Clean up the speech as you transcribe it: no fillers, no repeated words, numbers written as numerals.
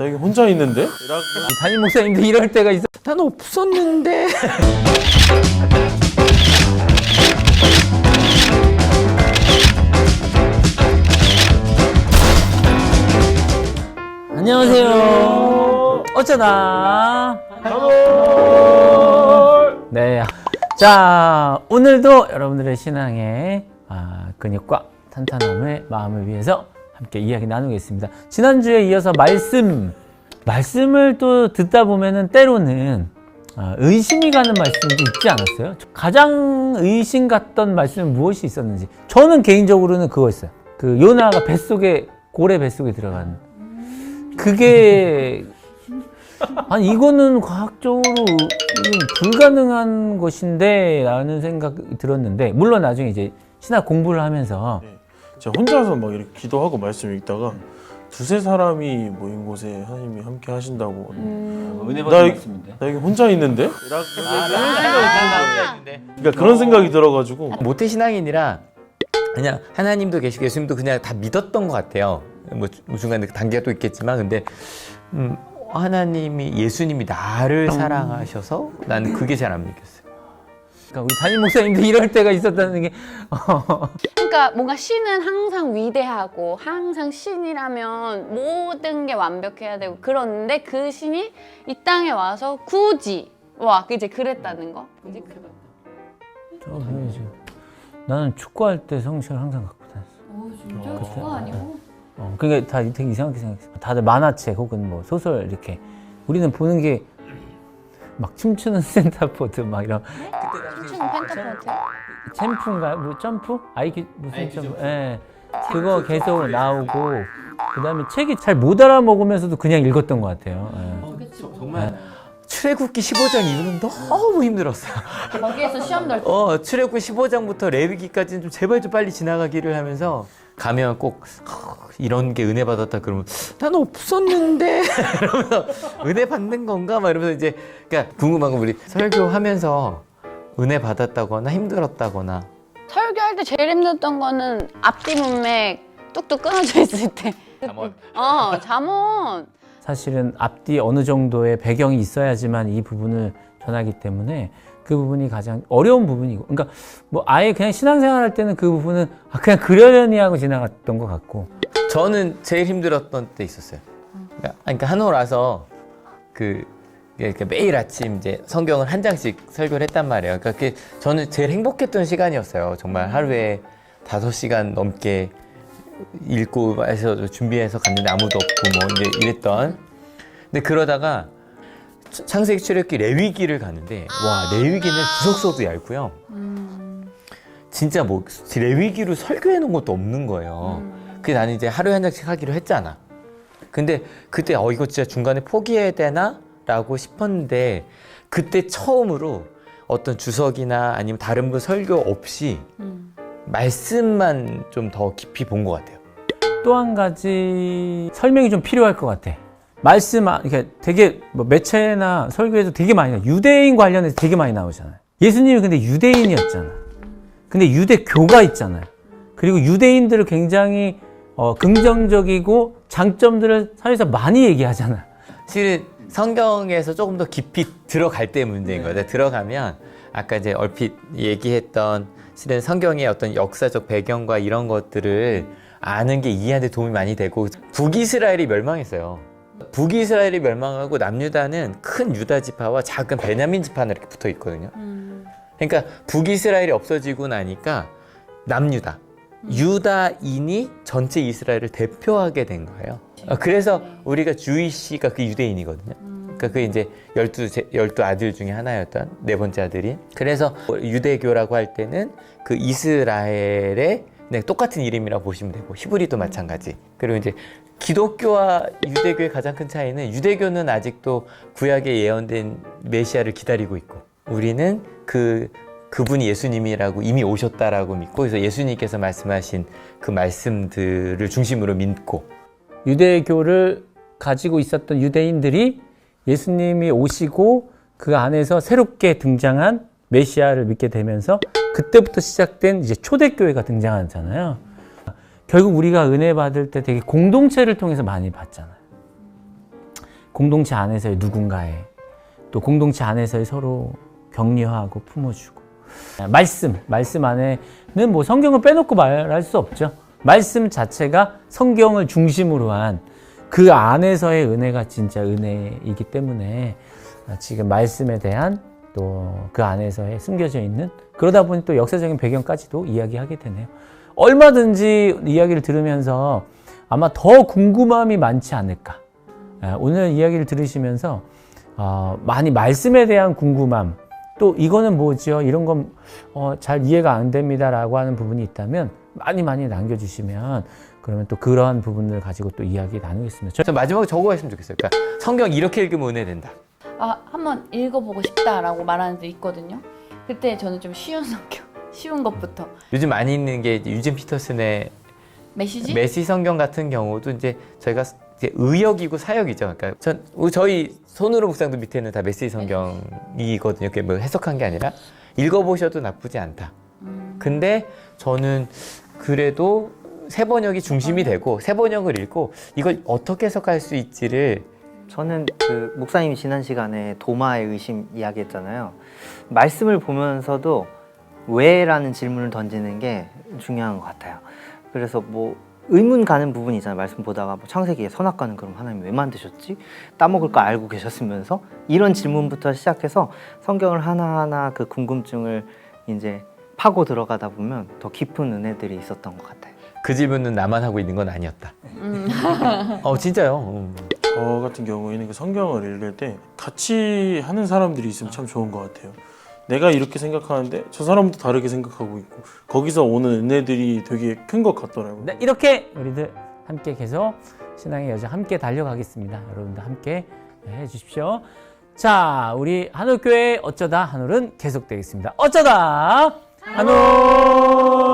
나 여기 혼자 있는데? 담임 목사님도 이럴 때가 있어. 난 없었는데. 안녕하세요. 어쩌나. 네. 자, 오늘도 여러분들의 신앙의 근육과 탄탄함의 마음을 위해서 함께 이야기 나누겠습니다. 지난주에 이어서 말씀을 또 듣다 보면은 때로는 의심이 가는 말씀도 있지 않았어요? 가장 의심 갔던 말씀은 무엇이 있었는지. 저는 개인적으로는 그거였어요. 그 요나가 고래 뱃속에 들어간. 그게, 아니, 이거는 과학적으로 불가능한 것인데, 라는 생각이 들었는데, 물론 나중에 이제 신학 공부를 하면서, 제가 혼자서 막 이렇게 기도하고 말씀 읽다가 두세 사람이 모인 곳에 하나님이 함께 하신다고. 은혜 받은 말씀인데. 나 여기 혼자 있는데? 그러니까 그런 생각이 들어가지고. 모태신앙인이라 그냥 하나님도 계시고 예수님도 그냥 다 믿었던 것 같아요. 뭐 중간에 단계가 또 있겠지만, 근데 하나님이, 예수님이 나를 사랑하셔서 난 그게 잘 안 믿겼어요. 그러니까 우리 담임 목사님도 이럴 때가 있었다는 게. 그러니까 뭔가 신은 항상 위대하고 항상 신이라면 모든 게 완벽해야 되고 그런데 그 신이 이 땅에 와서 굳이 이제 그랬다는 거. 이제 저 보여줘. 나는 축구할 때 성시를 항상 갖고 다녔어. 진짜 그거 아니고? 그러니까 다 되게 이상하게 생각했어. 다들 만화책 혹은 뭐 소설 이렇게. 우리는 보는 게 막 춤추는 센터포드 막 이런. 춤추는 펜타포트? 챔프인가? 뭐 점프? 무슨 점프? 예. 그거 계속 나오고 그다음에 책이 잘 못 알아먹으면서도 그냥 읽었던 것 같아요. 예. 정말 출애굽기 15장 이후는 너무 힘들었어요. 거기에서 시험 널 때. 출애굽기 15장부터 레위기까지는 좀 제발 좀 빨리 지나가기를 하면서 가면 꼭 이런 게 은혜 받았다 그러면 난 없었는데 이러면서 은혜 받는 건가 막 이러면서 이제 그러니까 궁금한 건 우리 설교하면서 은혜 받았다거나 힘들었다거나. 설교할 때 제일 힘들었던 거는 앞뒤 문맥 뚝뚝 끊어져 있을 때. 잠언. 사실은 앞뒤 어느 정도의 배경이 있어야지만 이 부분을 전하기 때문에 그 부분이 가장 어려운 부분이고, 그러니까 뭐 아예 그냥 신앙생활 할 때는 그 부분은 그냥 그러려니 하고 지나갔던 것 같고. 저는 제일 힘들었던 때 있었어요. 그러니까 한올 와서 이렇게 매일 아침 이제 성경을 한 장씩 설교를 했단 말이에요. 그러니까 그게 저는 제일 행복했던 시간이었어요. 정말 하루에 5시간 넘게 읽고 해서 준비해서 갔는데 아무도 없고 뭐 이제 이랬던. 근데 그러다가 창세기, 출애굽기, 레위기를 가는데 와, 레위기는 구석서도 얇고요. 진짜 뭐 레위기로 설교해 놓은 것도 없는 거예요. 그래서 나는 이제 하루에 한 장씩 하기로 했잖아. 근데 그때 이거 진짜 중간에 포기해야 되나? 라고 싶었는데 그때 처음으로 어떤 주석이나 아니면 다른 분 설교 없이 말씀만 좀 더 깊이 본 것 같아요. 또 한 가지 설명이 좀 필요할 것 같아. 이렇게 되게 뭐 매체나 설교에도 되게 많이 나와요. 유대인 관련해서 되게 많이 나오잖아요. 예수님이 근데 유대인이었잖아. 근데 유대교가 있잖아요. 그리고 유대인들을 굉장히 긍정적이고 장점들을 사회에서 많이 얘기하잖아. 실은 성경에서 조금 더 깊이 들어갈 때 문제인 거죠. 들어가면 아까 이제 얼핏 얘기했던 실은 성경의 어떤 역사적 배경과 이런 것들을 아는 게 이해하는 데 도움이 많이 되고, 북이스라엘이 멸망했어요. 북이스라엘이 멸망하고 남유다는 큰 유다 지파와 작은 베냐민 지파는 이렇게 붙어 있거든요. 그러니까 북이스라엘이 없어지고 나니까 남유다, 유다인이 전체 이스라엘을 대표하게 된 거예요. 그래서 우리가 주이시가 그 유대인이거든요. 그러니까 그 이제 12 아들 중에 하나였던 네 번째 아들이. 그래서 유대교라고 할 때는 그 이스라엘의 똑같은 이름이라고 보시면 되고, 히브리도 마찬가지. 그리고 이제 기독교와 유대교의 가장 큰 차이는, 유대교는 아직도 구약에 예언된 메시아를 기다리고 있고, 우리는 그분이 예수님이라고 이미 오셨다라고 믿고, 그래서 예수님께서 말씀하신 그 말씀들을 중심으로 믿고. 유대교를 가지고 있었던 유대인들이 예수님이 오시고 그 안에서 새롭게 등장한 메시아를 믿게 되면서 그때부터 시작된 이제 초대교회가 등장하잖아요. 결국 우리가 은혜 받을 때 되게 공동체를 통해서 많이 받잖아요. 공동체 안에서의 누군가의 또 공동체 안에서의 서로 격려하고 품어주고 말씀 안에는 뭐 성경을 빼놓고 말할 수 없죠. 말씀 자체가 성경을 중심으로 한 그 안에서의 은혜가 진짜 은혜이기 때문에 지금 말씀에 대한 또 그 안에서의 숨겨져 있는 그러다 보니 또 역사적인 배경까지도 이야기하게 되네요. 얼마든지 이야기를 들으면서 아마 더 궁금함이 많지 않을까. 오늘 이야기를 들으시면서 많이 말씀에 대한 궁금함 또 이거는 뭐죠? 이런 건 잘 이해가 안 됩니다라고 하는 부분이 있다면 많이 남겨주시면 그러면 또 그러한 부분을 가지고 또 이야기 나누겠습니다. 저 마지막으로 저거 했으면 좋겠어요. 그러니까 성경 이렇게 읽으면 은혜 된다. 한번 읽어보고 싶다라고 말하는 데 있거든요. 그때 저는 좀 쉬운 성경, 쉬운 것부터. 요즘 많이 있는 게 이제 유진 피터슨의 메시지? 메시 성경 같은 경우도 이제 저희가 이제 의역이고 사역이죠. 그러니까 저희 손으로 묵상도 밑에는 다 메시 성경이거든요. 그게 뭐 해석한 게 아니라 읽어보셔도 나쁘지 않다. 근데 저는 그래도 세 번역이 중심이 되고 세 번역을 읽고 이걸 어떻게 해석할 수 있지를 저는 그 목사님이 지난 시간에 도마의 의심 이야기했잖아요. 말씀을 보면서도 왜라는 질문을 던지는 게 중요한 것 같아요. 그래서 뭐 의문 가는 부분이 있잖아요. 말씀 보다가 뭐 창세기에 선악과는 그럼 하나님 왜 만드셨지? 따먹을 거 알고 계셨으면서 이런 질문부터 시작해서 성경을 하나하나 그 궁금증을 이제 파고 들어가다 보면 더 깊은 은혜들이 있었던 것 같아요. 그 질문은 나만 하고 있는 건 아니었다. 진짜요. 저 같은 경우에는 그 성경을 읽을 때 같이 하는 사람들이 있으면 참 좋은 것 같아요. 내가 이렇게 생각하는데 저 사람도 다르게 생각하고 있고 거기서 오는 은혜들이 되게 큰 것 같더라고요. 네, 이렇게 우리들 함께 계속 신앙의 여정 함께 달려가겠습니다. 여러분들 함께 해주십시오. 자, 우리 한올교회 어쩌다 한올은 계속되겠습니다. 어쩌다 한올.